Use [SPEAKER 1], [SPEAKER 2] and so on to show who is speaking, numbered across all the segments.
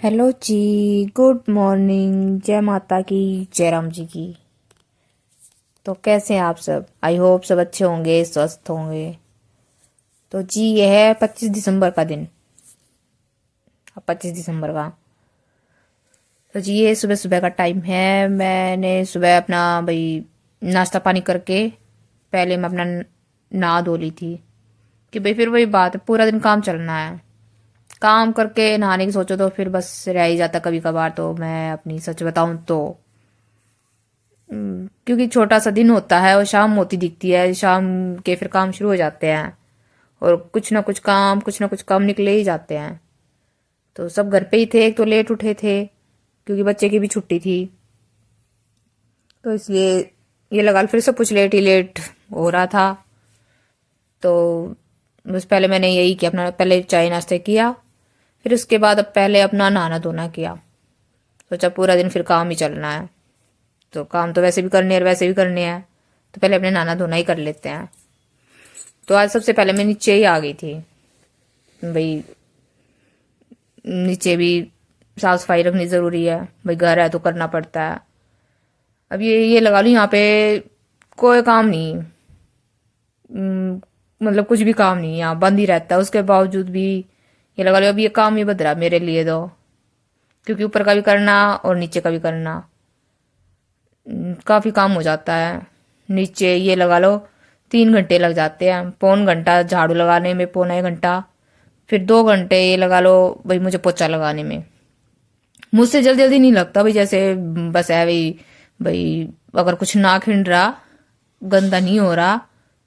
[SPEAKER 1] Hello जी। Good morning. जय माता की, जय राम जी की। तो कैसे हैं आप सब? आई होप सब अच्छे होंगे, स्वस्थ होंगे। तो जी ये है 25 दिसंबर का दिन। अब 25 दिसंबर का। तो जी ये सुबह सुबह का टाइम है। मैंने सुबह अपना भाई नाश्ता पानी करके पहले मैं अपना नहा धो ली थी कि भाई फिर वही बात है, पूरा दिन काम चलना है। काम करके नहाने की सोचो तो फिर बस रह ही जाता कभी कभार। तो मैं अपनी सच बताऊं तो क्योंकि छोटा सा दिन होता है और शाम होती दिखती है, शाम के फिर काम शुरू हो जाते हैं और कुछ ना कुछ काम निकले ही जाते हैं। तो सब घर पे ही थे, एक तो लेट उठे थे क्योंकि बच्चे की भी छुट्टी थी। तो इसलिए ये लगा लो फिर सब कुछ लेट ही लेट हो रहा था। तो बस पहले मैंने यही किया, अपना पहले चाय नाश्ते किया, फिर उसके बाद अब पहले अपना नहाना धोना किया। सोचा पूरा दिन फिर काम ही चलना है, तो काम तो वैसे भी करने हैं और वैसे भी करने हैं, तो पहले अपने नहाना धोना ही कर लेते हैं। तो आज सबसे पहले मैं नीचे ही आ गई थी भाई। नीचे भी साफ सफाई रखनी ज़रूरी है भाई, घर है तो करना पड़ता है। अब ये लगा लो यहाँ पे कोई काम नहीं, मतलब कुछ भी काम नहीं यहाँ बंद ही रहता है। उसके बावजूद भी ये लगा लो अब ये काम ही बद रहा मेरे लिए तो, क्योंकि ऊपर का भी करना और नीचे का भी करना। काफ़ी काम हो जाता है। नीचे ये लगा लो 3 घंटे लग जाते हैं, पौन घंटा झाड़ू लगाने में, पौना 1 घंटा, फिर 2 घंटे ये लगा लो भाई मुझे पोछा लगाने में। मुझसे जल्दी जल्दी नहीं लगता भाई, जैसे बस है भाई। भाई अगर कुछ ना खिंड रहा, गंदा नहीं हो रहा,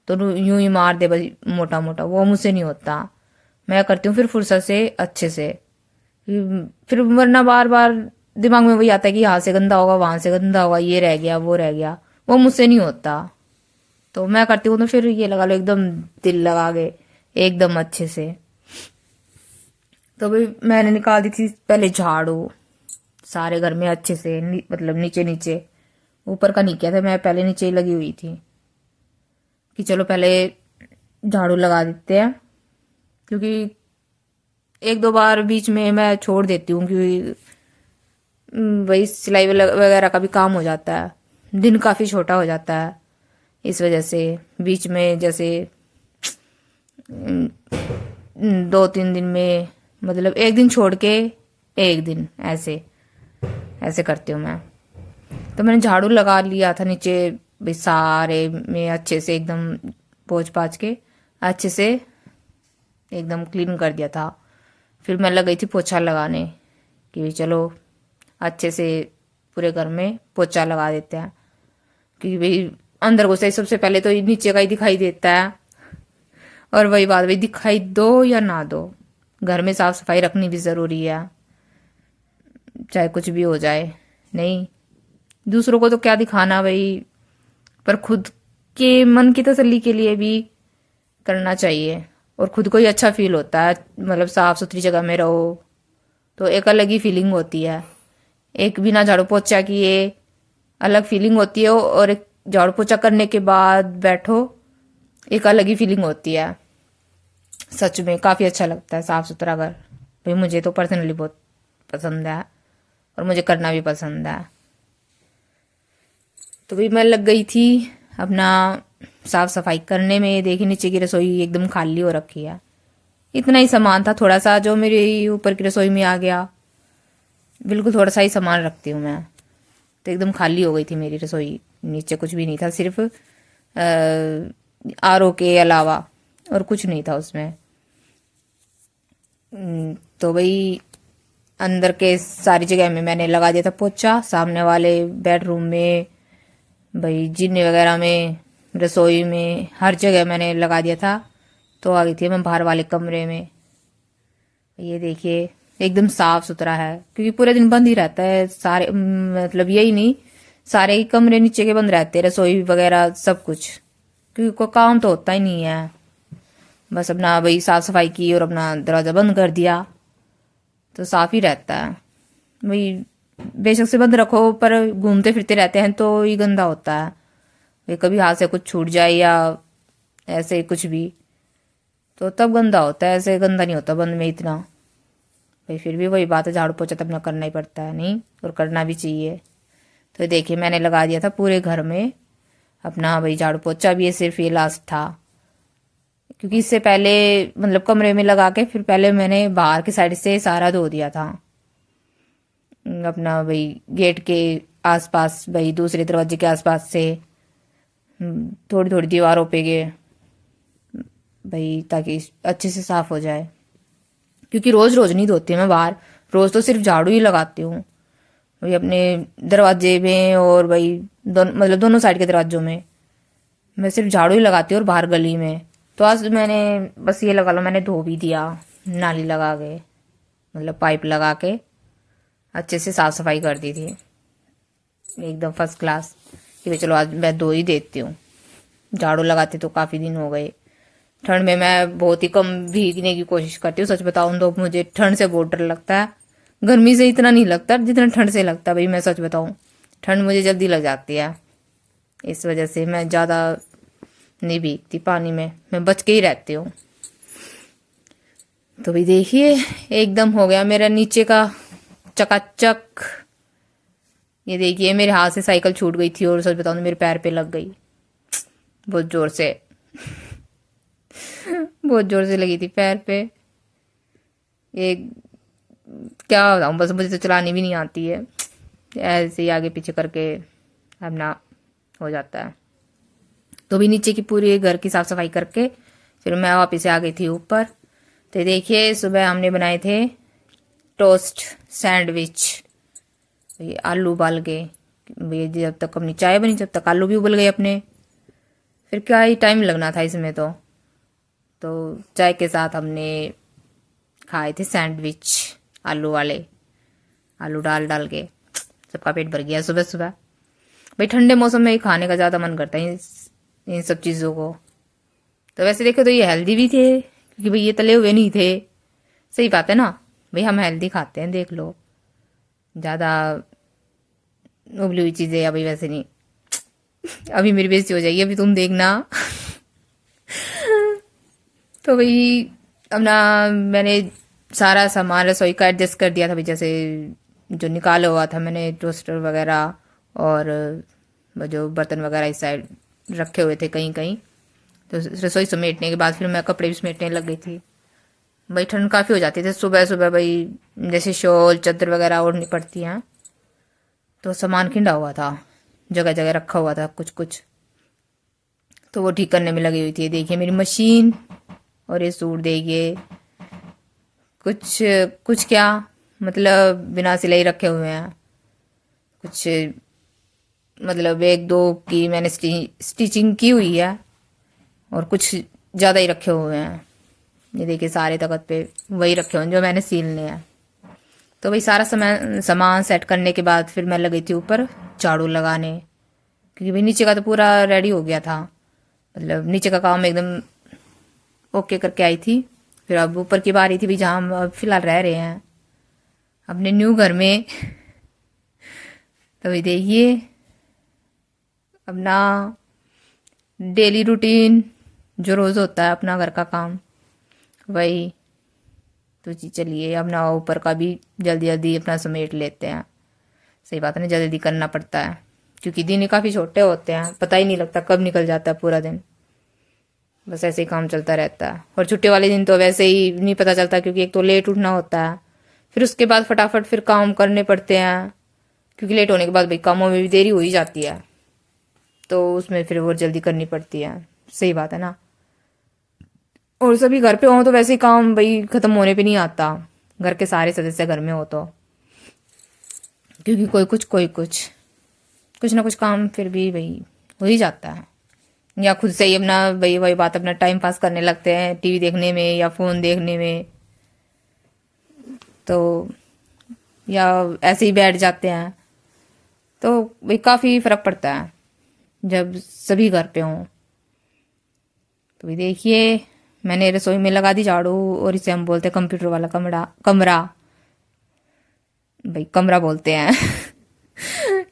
[SPEAKER 1] तो यूं ही मार दे भाई मोटा मोटा, वो मुझसे नहीं होता। मैं करती हूँ फिर फुर्सत से अच्छे से। फिर वरना बार बार दिमाग में वही आता है कि यहाँ से गंदा होगा, वहां से गंदा होगा, ये रह गया वो रह गया, वो मुझसे नहीं होता। तो मैं करती हूँ तो फिर ये लगा लो एकदम दिल लगा के, एकदम अच्छे से। तो भाई मैंने निकाल दी थी पहले झाड़ू सारे घर में अच्छे से, मतलब नीचे नीचे, ऊपर का नहीं किया था मैं, पहले नीचे ही लगी हुई थी कि चलो पहले झाड़ू लगा देते हैं। क्योंकि एक दो बार बीच में मैं छोड़ देती हूँ, क्योंकि वही सिलाई वगैरह का भी काम हो जाता है, दिन काफ़ी छोटा हो जाता है। इस वजह से बीच में जैसे 2-3 दिन में, मतलब एक दिन छोड़ के एक दिन, ऐसे ऐसे करती हूँ मैं। तो मैंने झाड़ू लगा लिया था नीचे भी सारे में अच्छे से, एकदम पोंछ पाछ के अच्छे से एकदम क्लीन कर दिया था। फिर मैं लग गई थी पोछा लगाने कि चलो अच्छे से पूरे घर में पोछा लगा देते हैं। क्योंकि भाई अंदर घुसे सबसे पहले तो नीचे का ही दिखाई देता है। और वही बात भाई, दिखाई दो या ना दो, घर में साफ सफाई रखनी भी ज़रूरी है, चाहे कुछ भी हो जाए। नहीं, दूसरों को तो क्या दिखाना भाई, पर खुद के मन की तसल्ली के लिए भी करना चाहिए। और खुद को ही अच्छा फील होता है, मतलब साफ सुथरी जगह में रहो तो एक अलग ही फीलिंग होती है। एक बिना झाड़ू पोछा किए अलग फीलिंग होती है, और एक झाड़ू पोछा करने के बाद बैठो एक अलग ही फीलिंग होती है। सच में काफ़ी अच्छा लगता है साफ सुथरा घर। भाई मुझे तो पर्सनली बहुत पसंद है और मुझे करना भी पसंद है। तो भाई मैं लग गई थी अपना साफ सफाई करने में। देखी नीचे की रसोई एकदम खाली हो रखी है। इतना ही सामान था थोड़ा सा जो मेरी ऊपर की रसोई में आ गया, बिल्कुल थोड़ा सा ही सामान रखती हूँ मैं। तो एकदम खाली हो गई थी मेरी रसोई, नीचे कुछ भी नहीं था, सिर्फ आरओ के अलावा और कुछ नहीं था उसमें। तो भाई अंदर के सारी जगह में मैंने लगा दिया था पोछा, सामने वाले बेडरूम में, भाई जीने वगैरह में, रसोई में, हर जगह मैंने लगा दिया था। तो आ गई थी मैं बाहर वाले कमरे में। ये देखिए एकदम साफ सुथरा है, क्योंकि पूरे दिन बंद ही रहता है सारे, मतलब यही नहीं, सारे ही कमरे नीचे के बंद रहते हैं, रसोई वगैरह सब कुछ, क्योंकि कोई काम तो होता ही नहीं है। बस अपना भाई साफ सफाई की और अपना दरवाज़ा बंद कर दिया तो साफ ही रहता है भाई। बेशक से बंद रखो, पर घूमते फिरते रहते हैं तो ही गंदा होता है भाई। कभी हाथ से कुछ छूट जाए या ऐसे कुछ भी, तो तब गंदा होता है, ऐसे गंदा नहीं होता बंद में इतना। भाई फिर भी वही बात है, झाड़ू पोछा तो अपना करना ही पड़ता है, नहीं, और करना भी चाहिए। तो देखिए मैंने लगा दिया था पूरे घर में अपना भाई झाड़ू पोछा, भी ये सिर्फ ये लास्ट था, क्योंकि इससे पहले मतलब कमरे में लगा के फिर पहले मैंने बाहर की साइड से सारा धो दिया था अपना, भाई गेट के आसपास, भाई दूसरे दरवाजे के आसपास से थोड़ी थोड़ी दीवारों पे गए भाई, ताकि अच्छे से साफ हो जाए। क्योंकि रोज रोज नहीं धोती मैं बाहर, रोज तो सिर्फ झाड़ू ही लगाती हूँ भाई अपने दरवाजे में, और भाई मतलब दोनों साइड के दरवाजों में मैं सिर्फ झाड़ू ही लगाती हूँ, और बाहर गली में। तो आज मैंने बस ये लगा लो, मैंने धो भी दिया, नाली लगा के मतलब पाइप लगा के अच्छे से साफ सफाई कर दी थी एकदम फर्स्ट क्लास, कि भाई चलो आज मैं धो ही देती हूँ। झाड़ू लगाते तो काफ़ी दिन हो गए। ठंड में मैं बहुत ही कम भीगने की कोशिश करती हूँ, सच बताऊँ तो मुझे ठंड से बहुत डर लगता है, गर्मी से इतना नहीं लगता जितना ठंड से लगता है। भाई मैं सच बताऊँ, ठंड मुझे जल्दी लग जाती है, इस वजह से मैं ज़्यादा नहीं भीगती पानी में, मैं बच के ही रहती हूँ। तो भाई देखिए एकदम हो गया मेरा नीचे का चकाचक। ये देखिए मेरे हाथ से साइकिल छूट गई थी, और सच बताऊँ तो मेरे पैर पे लग गई बहुत जोर से बहुत जोर से लगी थी पैर पे। ये क्या बताऊँ, बस मुझे तो चलानी भी नहीं आती है, ऐसे ही आगे पीछे करके अपना हो जाता है। तो भी नीचे की पूरी घर की साफ सफाई करके फिर मैं वापस से आ गई थी ऊपर। तो देखिए सुबह हमने बनाए थे टोस्ट सैंडविच, ये आलू उबाल के, ये जब तक अपनी चाय बनी जब तक आलू भी उबल गए अपने, फिर क्या ही टाइम लगना था इसमें। तो चाय के साथ हमने खाए थे सैंडविच आलू वाले, आलू डाल डाल के सबका पेट भर गया सुबह सुबह। भाई ठंडे मौसम में खाने का ज़्यादा मन करता है इन सब चीज़ों को। तो वैसे देखो तो ये हेल्दी भी थे, क्योंकि भाई ये तले हुए नहीं थे। सही बात है ना भाई, हम हेल्दी खाते हैं, देख लो, ज़्यादा उबली हुई चीज़ें या भाई वैसे नहीं। अभी मेरी बेइज्जती हो जाएगी, अभी तुम देखना तो भाई अपना मैंने सारा सामान रसोई का एडजस्ट कर दिया था भाई, जैसे जो निकाला हुआ था मैंने टोस्टर वगैरह, और वो जो बर्तन वगैरह इस साइड रखे हुए थे कहीं कहीं। तो रसोई समेटने के बाद फिर मैं कपड़े भी समेटने लग गई थी। भाई ठंड काफ़ी हो जाती थी सुबह सुबह, भाई जैसे शॉल चादर वगैरह ओढ़नी पड़ती हैं, तो सामान खिंडा हुआ था, जगह जगह रखा हुआ था कुछ कुछ, तो वो ठीक करने में लगी हुई थी। देखिए मेरी मशीन, और ये सूट देखिए कुछ कुछ क्या मतलब बिना सिलाई रखे हुए हैं, कुछ मतलब एक दो की मैंने स्टिचिंग की हुई है, और कुछ ज़्यादा ही रखे हुए हैं। ये देखिए सारे तख्त पे वही रखे हुए हैं जो मैंने सीलने हैं। तो वही सारा सामान सेट करने के बाद फिर मैं लगी थी ऊपर झाड़ू लगाने, क्योंकि भाई नीचे का तो पूरा रेडी हो गया था, मतलब नीचे का काम एकदम ओके करके आई थी। फिर अब ऊपर की बारी थी भी, जहाँ हम अब फिलहाल रह रहे हैं अपने न्यू घर में। तो ये देखिए अपना डेली रूटीन जो रोज़ होता है अपना घर का काम, वही। तो जी चलिए अपना ऊपर का भी जल्दी जल्दी अपना समेट लेते हैं। सही बात है ना, जल्दी करना पड़ता है, क्योंकि दिन ही काफ़ी छोटे होते हैं, पता ही नहीं लगता कब निकल जाता है पूरा दिन, बस ऐसे ही काम चलता रहता है। और छुट्टी वाले दिन तो वैसे ही नहीं पता चलता, क्योंकि एक तो लेट उठना होता है, फिर उसके बाद फटाफट फिर काम करने पड़ते हैं, क्योंकि लेट होने के बाद भाई कामों में भी देरी हो ही जाती है, तो उसमें फिर वो जल्दी करनी पड़ती है। सही बात है ना। और सभी घर पे हो तो वैसे ही काम भाई ख़त्म होने पे नहीं आता, घर के सारे सदस्य घर में हो तो, क्योंकि कोई कुछ ना कुछ काम फिर भी भाई हो ही जाता है। या खुद से ही अपना भाई वही बात अपना टाइम पास करने लगते हैं टीवी देखने में या फ़ोन देखने में, तो या ऐसे ही बैठ जाते हैं। तो भाई काफ़ी फ़र्क पड़ता है जब सभी घर पे हों। तो भाई देखिए मैंने रसोई में लगा दी झाड़ू, और इसे हम बोलते हैं कंप्यूटर वाला कमरा भाई कमरा बोलते हैं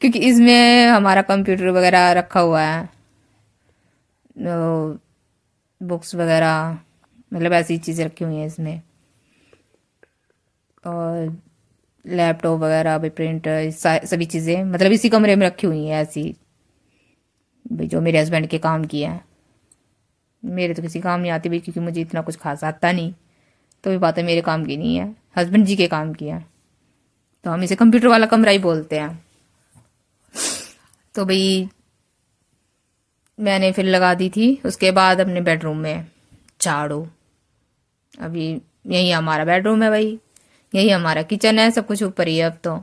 [SPEAKER 1] क्योंकि इसमें हमारा कंप्यूटर वगैरह रखा हुआ है, बुक्स वगैरह मतलब ऐसी चीज़ें रखी हुई हैं इसमें। और लैपटॉप वगैरह भाई, प्रिंटर, सभी चीज़ें मतलब इसी कमरे में रखी हुई हैं ऐसी भाई, जो मेरे हस्बैंड के काम की है। मेरे तो किसी काम नहीं आती भाई, क्योंकि मुझे इतना कुछ खास आता नहीं। तो ये बात है, मेरे काम की नहीं है, हस्बैंड जी के काम की है। तो हम इसे कंप्यूटर वाला कमरा ही बोलते हैं। तो भाई मैंने फिर लगा दी थी उसके बाद अपने बेडरूम में झाड़ू। अभी यही हमारा बेडरूम है भाई, यही हमारा किचन है, सब कुछ ऊपर ही है। अब तो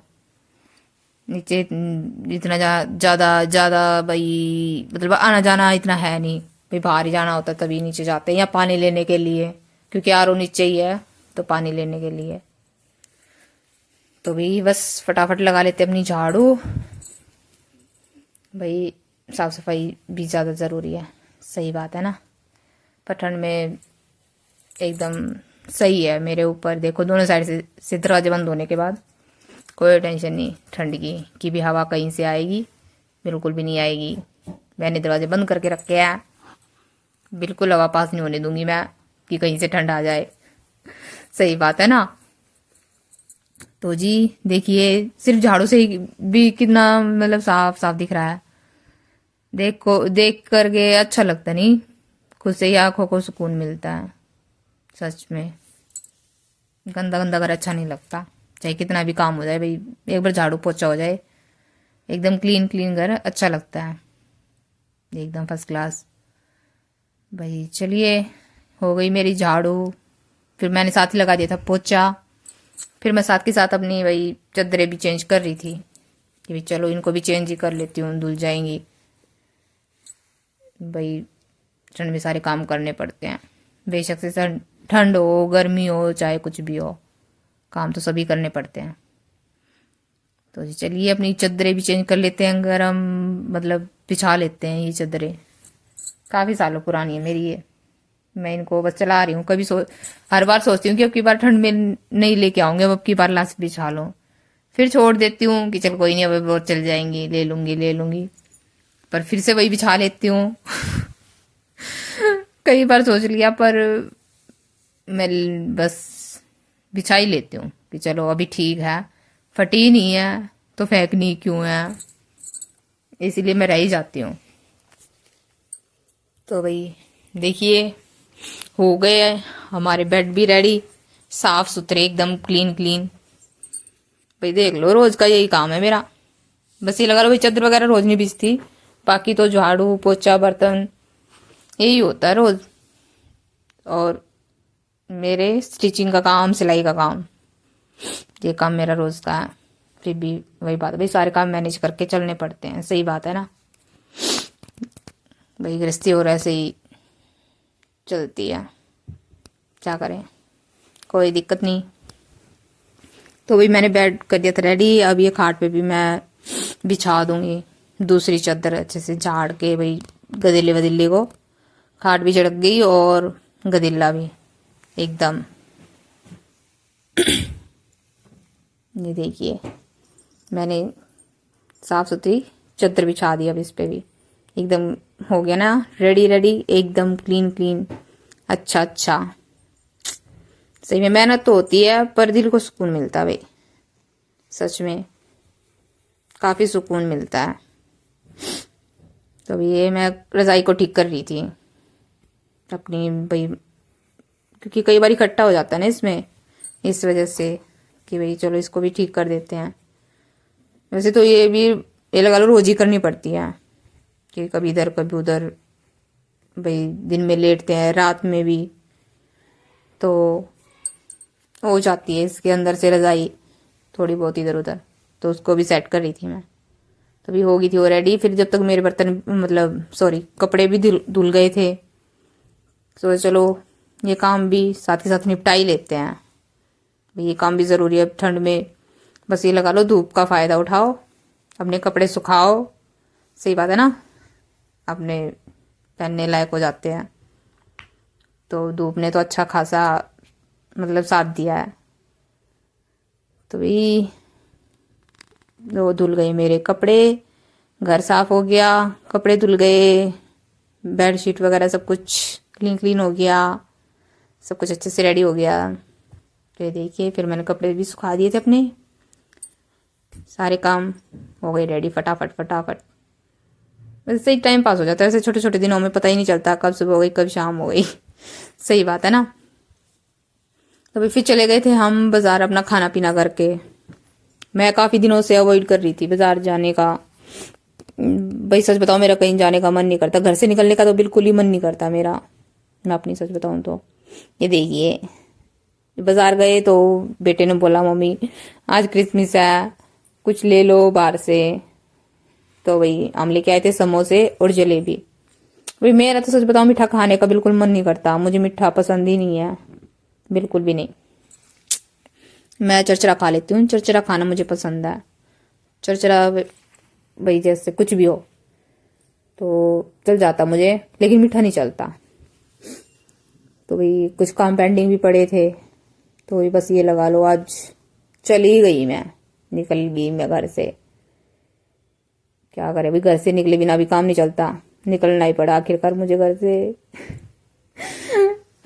[SPEAKER 1] नीचे इतना ज़्यादा ज़्यादा भाई, मतलब आना जाना इतना है नहीं भाई। बाहर ही जाना होता तभी नीचे जाते हैं, या पानी लेने के लिए, क्योंकि आरओ नीचे ही है, तो पानी लेने के लिए। तो भाई बस फटाफट लगा लेते अपनी झाड़ू भाई। साफ सफाई भी ज़्यादा ज़रूरी है, सही बात है ना। पर ठंड में एकदम सही है। मेरे ऊपर देखो, दोनों साइड से दरवाजे बंद होने के बाद कोई टेंशन नहीं ठंड की कि भी हवा कहीं से आएगी, बिल्कुल भी नहीं आएगी। मैंने दरवाजे बंद करके रखे हैं, बिल्कुल हवा पास नहीं होने दूंगी मैं कि कहीं से ठंड आ जाए। सही बात है ना। तो जी देखिए, सिर्फ झाड़ू से ही भी कितना मतलब साफ साफ दिख रहा है। देख करके अच्छा लगता नहीं, खुद से ही आंखों को सुकून मिलता है सच में। गंदा गंदा घर अच्छा नहीं लगता, चाहे कितना भी काम हो जाए भाई, एक बार झाड़ू पोछा हो जाए, एकदम क्लीन क्लीन घर अच्छा लगता है, एकदम फर्स्ट क्लास भाई। चलिए, हो गई मेरी झाड़ू। फिर मैंने साथ ही लगा दिया था पोछा। फिर मैं साथ के साथ अपनी भाई चादरें भी चेंज कर रही थी कि भाई चलो इनको भी चेंज ही कर लेती हूँ, धुल जाएंगी भाई। ठंड में सारे काम करने पड़ते हैं, बेशक से ठंड हो गर्मी हो चाहे कुछ भी हो, काम तो सभी करने पड़ते हैं। तो जी चलिए, अपनी चादरें भी चेंज कर लेते हैं, गरम मतलब बिछा लेते हैं। ये चादरें काफ़ी सालों पुरानी है मेरी ये, मैं इनको बस चला रही हूँ। हर बार सोचती हूँ कि अब की बार ठंड में नहीं लेके आऊंगी, अब की बार लास्ट बिछा लो, फिर छोड़ देती हूँ कि चल कोई नहीं, अब और चल जाएंगी, ले लूंगी, पर फिर से वही बिछा लेती हूँ। कई बार सोच लिया, पर मैं बस बिछा ही लेती हूँ कि चलो अभी ठीक है, फटी नहीं है तो फेंकनी क्यों है, इसीलिए मैं रह ही जाती हूँ। तो भाई देखिए, हो गए हमारे बेड भी रेडी, साफ सुथरे एकदम क्लीन क्लीन भाई। देख लो, रोज का यही काम है मेरा। बस ये लगा लो भाई, चादर वगैरह रोज नहीं बिछती, बाकी तो झाड़ू पोछा बर्तन यही होता है रोज। और मेरे स्टिचिंग का काम, सिलाई का काम, ये काम मेरा रोज का है। फिर भी वही बात है भाई, सारे काम मैनेज करके चलने पड़ते हैं, सही बात है ना भाई। गृहस्थी और ऐसे ही चलती है, क्या करें, कोई दिक्कत नहीं। तो भाई मैंने बेड कर दिया था रेडी। अब ये खाट पे भी मैं बिछा दूंगी दूसरी चादर, अच्छे से झाड़ के भाई। गदिले वदिले को खाट भी झड़क गई और गदिला भी एकदम। ये देखिए, मैंने साफ सुथरी चादर बिछा दी। अब इस पे भी एकदम हो गया ना, रेडी रेडी, एकदम क्लीन क्लीन। अच्छा अच्छा, सही में मेहनत तो होती है, पर दिल को सुकून मिलता है भाई, सच में काफी सुकून मिलता है। तो ये मैं रजाई को ठीक कर रही थी अपनी भाई, क्योंकि कई बार इकट्ठा हो जाता है ना इसमें, इस वजह से कि भाई चलो इसको भी ठीक कर देते हैं। वैसे तो ये भी ये लगा लो रोज ही करनी पड़ती है, कि कभी इधर कभी उधर भाई। दिन में लेटते हैं, रात में भी, तो हो जाती है इसके अंदर से रजाई थोड़ी बहुत इधर उधर, तो उसको भी सेट कर रही थी मैं। तभी हो गई थी वो रेडी। फिर जब तक मेरे बर्तन मतलब सॉरी कपड़े भी धुल गए थे, तो चलो ये काम भी साथ के साथ निपटा ही लेते हैं। ये काम भी ज़रूरी है ठंड में। बस ये लगा लो, धूप का फ़ायदा उठाओ, अपने कपड़े सुखाओ, सही बात है ना, अपने पहनने लायक हो जाते हैं। तो धूप ने तो अच्छा खासा मतलब साथ दिया है। तो भाई वो धुल गए मेरे कपड़े, घर साफ हो गया, कपड़े धुल गए, बेडशीट वगैरह सब कुछ क्लीन क्लीन हो गया, सब कुछ अच्छे से रेडी हो गया। तो ये देखिए, फिर मैंने कपड़े भी सुखा दिए थे अपने, सारे काम हो गए रेडी फटाफट फटाफट। वैसे ही टाइम पास हो जाता है, ऐसे छोटे छोटे दिनों में पता ही नहीं चलता कब सुबह हो गई कब शाम हो गई। सही बात है ना। तो फिर चले गए थे हम बाजार अपना खाना पीना करके। मैं काफ़ी दिनों से अवॉइड कर रही थी बाजार जाने का। भाई सच बताओ, मेरा कहीं जाने का मन नहीं करता, घर से निकलने का तो बिल्कुल ही मन नहीं करता मेरा, मैं अपनी सच बताऊं तो। ये देखिए, बाजार गए तो बेटे ने बोला मम्मी आज क्रिसमस है, कुछ ले लो बाहर से। तो वही हम लेके आए थे समोसे और जलेबी। भाई मेरा तो सच बताऊं मीठा खाने का बिल्कुल मन नहीं करता, मुझे मीठा पसंद ही नहीं है, बिल्कुल भी नहीं। मैं चरचरा खा लेती हूँ, चरचरा खाना मुझे पसंद है। चरचरा भाई जैसे कुछ भी हो तो चल जाता मुझे, लेकिन मीठा नहीं चलता। तो भाई कुछ काम पेंडिंग भी पड़े थे, तो वही बस ये लगा लो आज चली गई मैं, निकल गई मैं घर से। क्या करे भाई, घर से निकले बिना भी काम नहीं चलता, निकलना ही पड़ा आखिरकार मुझे घर से।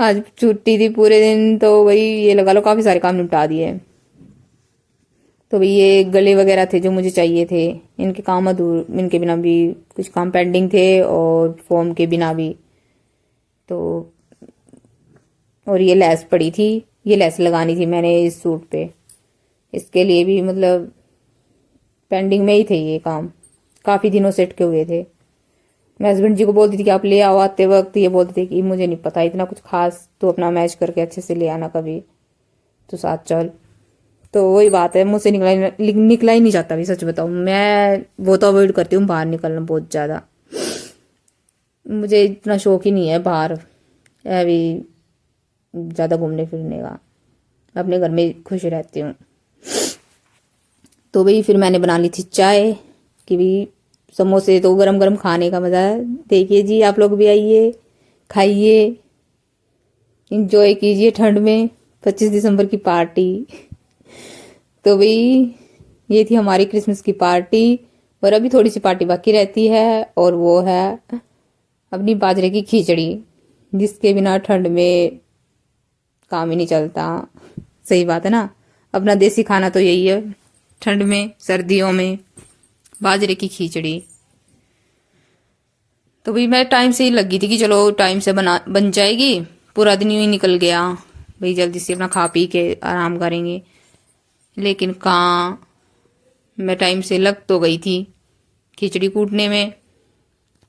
[SPEAKER 1] आज छुट्टी थी पूरे दिन, तो वही ये लगा लो काफी सारे काम निपटा दिए। तो भाई ये गले वगैरह थे जो मुझे चाहिए थे, इनके काम अधूर, इनके बिना भी कुछ काम पेंडिंग थे, और फॉर्म के बिना भी। तो और ये लेस पड़ी थी, ये लेस लगानी थी मैंने इस सूट पे, इसके लिए भी मतलब पेंडिंग में ही थे ये काम, काफ़ी दिनों से अटके हुए थे। मैं हस्बैंड जी को बोलती थी कि आप ले आओ आते वक्त, ये बोलते थे कि मुझे नहीं पता इतना कुछ खास, तो अपना मैच करके अच्छे से ले आना कभी तो साथ चल। तो वही बात है, मुझसे निकला ही नहीं जाता भी, सच बताऊँ मैं वो तो अवॉइड करती हूँ बाहर निकलना बहुत ज़्यादा। मुझे इतना शौक ही नहीं है बाहर अभी ज़्यादा घूमने फिरने का, अपने घर में खुश रहती हूँ। तो भाई फिर मैंने बना ली थी चाय कि भाई समोसे तो गरम गरम खाने का मज़ा है। देखिए जी, आप लोग भी आइए, खाइए, इंजॉय कीजिए ठंड में 25 दिसंबर की पार्टी। तो भाई ये थी हमारी क्रिसमस की पार्टी, और अभी थोड़ी सी पार्टी बाकी रहती है, और वो है अपनी बाजरे की खिचड़ी, जिसके बिना ठंड में काम ही नहीं चलता। सही बात है ना, अपना देसी खाना तो यही है ठंड में सर्दियों में, बाजरे की खिचड़ी। तो भाई मैं टाइम से ही लगी थी कि चलो टाइम से बन जाएगी, पूरा दिन यूं ही निकल गया भाई, जल्दी से अपना खा पी के आराम करेंगे। लेकिन कहाँ, मैं टाइम से लग तो गई थी खिचड़ी कूटने में,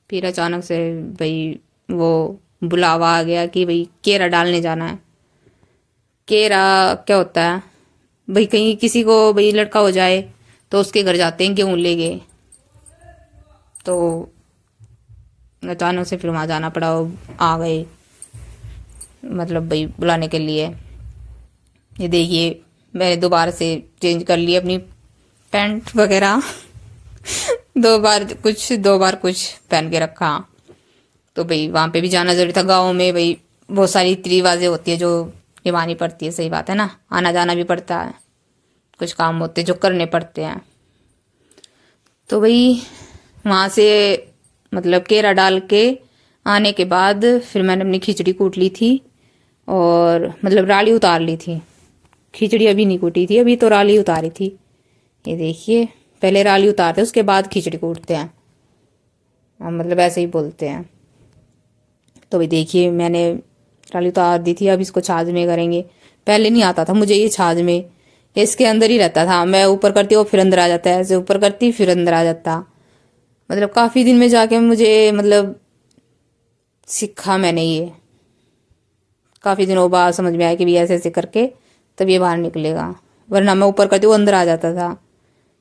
[SPEAKER 1] फिर अचानक से भाई वो बुलावा आ गया कि भाई केरा डालने जाना है। केरा क्या होता है भाई, कहीं किसी को भाई लड़का हो जाए तो उसके घर जाते हैं गेहूँ लेके, तो अचानक से फिर वहाँ जाना पड़ा, आ गए मतलब भाई बुलाने के लिए। ये देखिए मैंने दोबारा से चेंज कर ली अपनी पैंट वगैरह। दो बार कुछ पहन के रखा। तो भाई वहाँ पे भी जाना जरूरी था, गाँव में भाई बहुत सारी रीति रिवाजें होती है जो निभानी पड़ती है। सही बात है ना, आना जाना भी पड़ता है, कुछ काम होते हैं जो करने पड़ते हैं। तो भाई वहाँ से मतलब केरा डाल के आने के बाद फिर मैंने अपनी खिचड़ी कूट ली थी, और मतलब राली उतार ली थी। खिचड़ी अभी नहीं कूटी थी, अभी तो राली उतारी थी। ये देखिए, पहले राली उतारते उसके बाद खिचड़ी कूटते हैं, मतलब ऐसे ही बोलते हैं। तो भाई देखिए मैंने राली उतार दी थी, अब इसको छाछ में करेंगे। पहले नहीं आता था मुझे ये छाछ में, इसके अंदर ही रहता था, मैं ऊपर करती हूँ फिर अंदर आ जाता है, ऐसे ऊपर करती फिर अंदर आ जाता। मतलब काफ़ी दिन में जाके मुझे मतलब सीखा मैंने ये, काफ़ी दिनों बाद समझ में आया कि भी ऐसे ऐसे करके तब ये बाहर निकलेगा, वरना मैं ऊपर करती हूँ अंदर आ जाता था।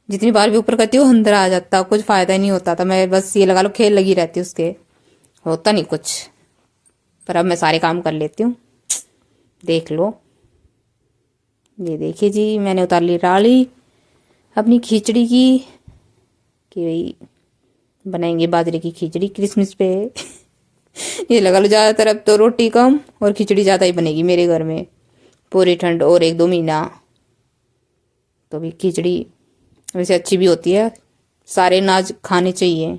[SPEAKER 1] जितनी बार भी ऊपर करती हूँ अंदर आ जाता, कुछ फ़ायदा ही नहीं होता था। मैं बस ये लगा लो खेल लगी रहती उसके, होता नहीं कुछ। पर अब मैं सारे काम कर लेती हूँ, देख लो। ये देखिए जी, मैंने उतार ली राली अपनी खिचड़ी की, कि भाई बनाएंगे बाजरे की खिचड़ी क्रिसमस पे। ये लगा लो ज़्यादातर अब तो रोटी कम और खिचड़ी ज़्यादा ही बनेगी मेरे घर में पूरी ठंड और 1-2 महीना। तो भी खिचड़ी वैसे अच्छी भी होती है, सारे अनाज खाने चाहिए।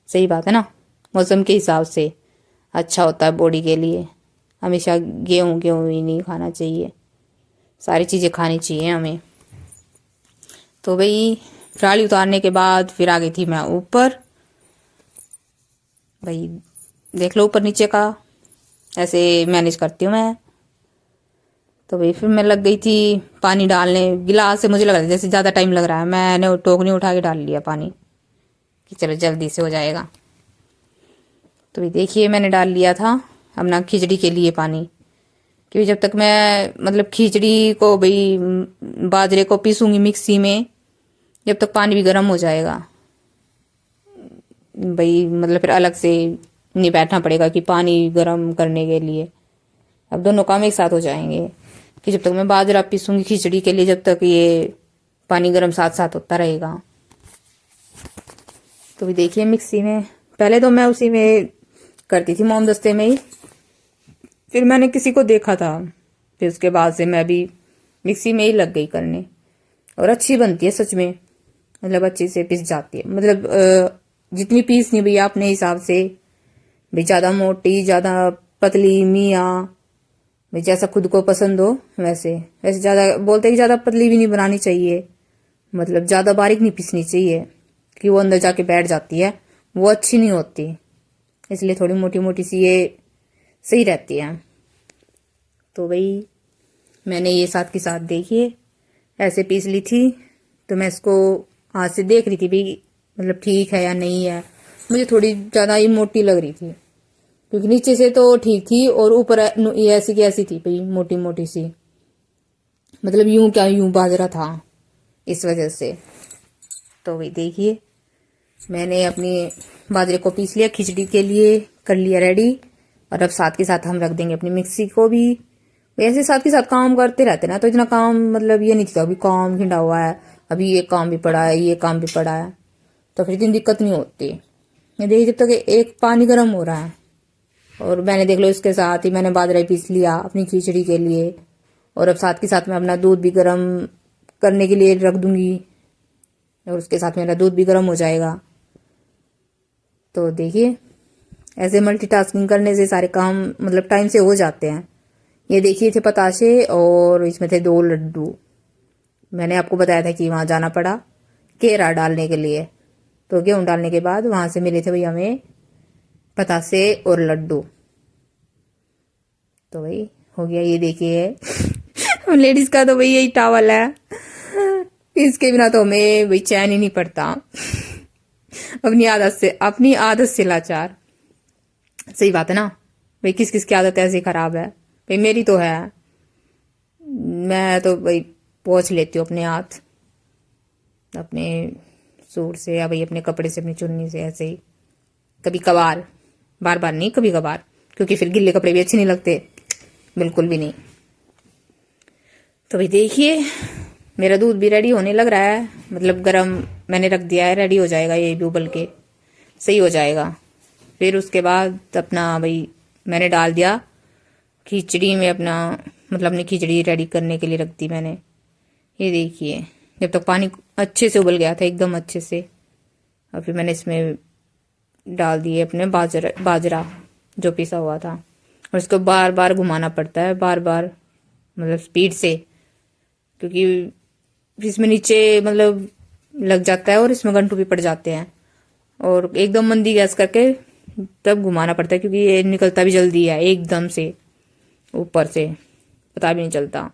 [SPEAKER 1] सही बात है ना, मौसम के हिसाब से अच्छा होता है बॉडी के लिए। हमेशा गेहूँ ही नहीं खाना चाहिए। सारी चीज़ें खानी चाहिए हमें। तो भाई पराली उतारने के बाद फिर आ गई थी मैं ऊपर। भाई देख लो ऊपर नीचे का ऐसे मैनेज करती हूँ मैं। तो भाई फिर मैं लग गई थी पानी डालने। गिलास से मुझे लग रहा था जैसे ज़्यादा टाइम लग रहा है, मैंने टोकनी उठा के डाल लिया पानी कि चलो जल्दी से हो जाएगा। तो भाई देखिए मैंने डाल लिया था अपना खिचड़ी के लिए पानी, क्योंकि जब तक मैं मतलब खिचड़ी को भाई बाजरे को पीसूंगी मिक्सी में, जब तक पानी भी गर्म हो जाएगा भाई, मतलब फिर अलग से नहीं बैठना पड़ेगा कि पानी गर्म करने के लिए। अब दोनों काम एक साथ हो जाएंगे कि जब तक मैं बाजरा पीसूंगी खिचड़ी के लिए, जब तक ये पानी गर्म साथ साथ होता रहेगा। तो भी देखिए मिक्सी में, पहले तो मैं उसी में करती थी मोमदस्ते में ही, फिर मैंने किसी को देखा था, फिर उसके बाद से मैं भी मिक्सी में ही लग गई करने। और अच्छी बनती है सच में, मतलब अच्छी से पिस जाती है। मतलब जितनी पीसनी भैया अपने हिसाब से, भाई ज़्यादा मोटी ज़्यादा पतली मियाँ, भाई जैसा खुद को पसंद हो वैसे। वैसे ज़्यादा बोलते हैं कि ज़्यादा पतली भी नहीं बनानी चाहिए, मतलब ज़्यादा बारीक नहीं पीसनी चाहिए कि वो अंदर जाके बैठ जाती है, वो अच्छी नहीं होती। इसलिए थोड़ी मोटी मोटी सी ये सही रहती है। तो भाई मैंने ये साथ के साथ देखिए ऐसे पीस ली थी। तो मैं इसको हाथ से देख रही थी भाई मतलब ठीक है या नहीं है। मुझे थोड़ी ज़्यादा ही मोटी लग रही थी, क्योंकि नीचे से तो ठीक थी और ऊपर ये ऐसी की ऐसी थी भाई मोटी मोटी सी, मतलब यूं क्या यूं बाजरा था इस वजह से। तो भाई देखिए मैंने अपनी बाजरे को पीस लिया, खिचड़ी के लिए कर लिया रेडी। और अब साथ के साथ हम रख देंगे अपनी मिक्सी को भी। ऐसे साथ के साथ काम करते रहते ना, तो इतना काम मतलब ये नहीं था अभी काम खिंडा हुआ है, अभी ये काम भी पड़ा है ये काम भी पड़ा है, तो फिर इतनी दिक्कत नहीं होती। ये देखिए जब तक एक पानी गर्म हो रहा है, और मैंने देख लो इसके साथ ही मैंने बाजरा पीस लिया अपनी खिचड़ी के लिए। और अब साथ के साथ मैं अपना दूध भी गर्म करने के लिए रख दूंगी, और उसके साथ मेरा दूध भी गर्म हो जाएगा। तो देखिए ऐसे मल्टीटास्किंग करने से सारे काम मतलब टाइम से हो जाते हैं। ये देखिए थे पताशे और इसमें थे 2 लड्डू। मैंने आपको बताया था कि वहाँ जाना पड़ा केरा डालने के लिए, तो गेहूँ डालने के बाद वहाँ से मिले थे भैया हमें पतासे और लड्डू। तो भाई हो गया। ये देखिए लेडीज का तो भाई यही टावल है, इसके बिना तो हमें भाई चैन ही नहीं पड़ता। अपनी आदत से लाचार। सही बात है ना भाई, किस किस की आदत ऐसी खराब है भाई, मेरी तो है। मैं तो भाई पोंछ लेती हूँ अपने हाथ अपने सूट से या भाई अपने कपड़े से अपनी चुन्नी से, ऐसे ही कभी कभार, बार बार नहीं कभी कभार, क्योंकि फिर गिल्ले कपड़े भी अच्छे नहीं लगते, बिल्कुल भी नहीं। तो भाई देखिए मेरा दूध भी रेडी होने लग रहा है, मतलब गरम मैंने रख दिया है, रेडी हो जाएगा ये भी उबल के सही हो जाएगा। फिर उसके बाद अपना भाई मैंने डाल दिया खिचड़ी में अपना, मतलब अपनी खिचड़ी रेडी करने के लिए रख दी मैंने। ये देखिए जब तक पानी अच्छे से उबल गया था एकदम अच्छे से, और फिर मैंने इसमें डाल दिए अपने बाजरा जो पिसा हुआ था। और इसको बार बार घुमाना पड़ता है, बार बार मतलब स्पीड से, क्योंकि इसमें नीचे मतलब लग जाता है और इसमें गंठू भी पड़ जाते हैं। और एकदम मंदी गैस करके तब घुमाना पड़ता है, क्योंकि ये निकलता भी जल्दी है एकदम से ऊपर से, पता भी नहीं चलता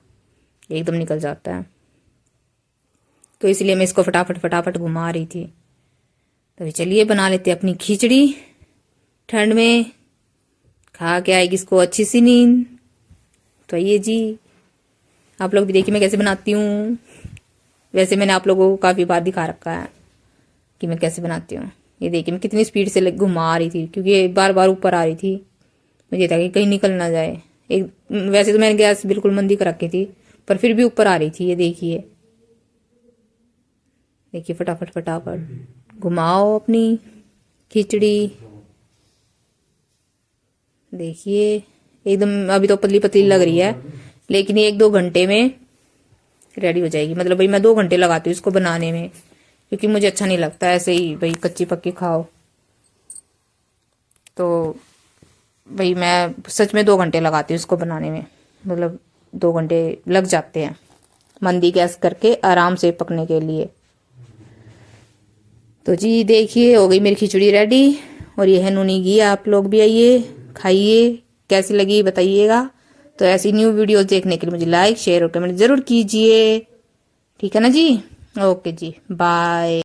[SPEAKER 1] एकदम निकल जाता है। तो इसलिए मैं इसको फटाफट फटाफट घुमा रही थी। तो चलिए बना लेते अपनी खिचड़ी, ठंड में खा के आएगी इसको अच्छी सी नींद। तो ये जी आप लोग भी देखिए मैं कैसे बनाती हूँ। वैसे मैंने आप लोगों को काफ़ी बार दिखा रखा है कि मैं कैसे बनाती हूँ। ये देखिए मैं कितनी स्पीड से घुमा रही थी, क्योंकि ये बार बार ऊपर आ रही थी, मुझे था कि कहीं निकल ना जाए। एक वैसे तो मैंने गैस बिल्कुल मंदी कर रखी थी, पर फिर भी ऊपर आ रही थी। ये देखिए देखिए फटाफट फटाफट घुमाओ अपनी खिचड़ी। देखिए एकदम अभी तो पतली पतली लग रही है, लेकिन ये 1-2 घंटे में रेडी हो जाएगी। मतलब भाई मैं 2 घंटे लगाती हूँ इसको बनाने में, क्योंकि मुझे अच्छा नहीं लगता ऐसे ही भाई कच्ची पक्की खाओ। तो भाई मैं सच में 2 घंटे लगाती हूँ इसको बनाने में, मतलब 2 घंटे लग जाते हैं मंदी गैस करके आराम से पकने के लिए। तो जी देखिए हो गई मेरी खिचड़ी रेडी और ये है नूनी घी। आप लोग भी आइए खाइए, कैसी लगी बताइएगा। तो ऐसी न्यू वीडियोस देखने के लिए मुझे लाइक शेयर और कमेंट जरूर कीजिए। ठीक है ना जी, ओके जी, बाय।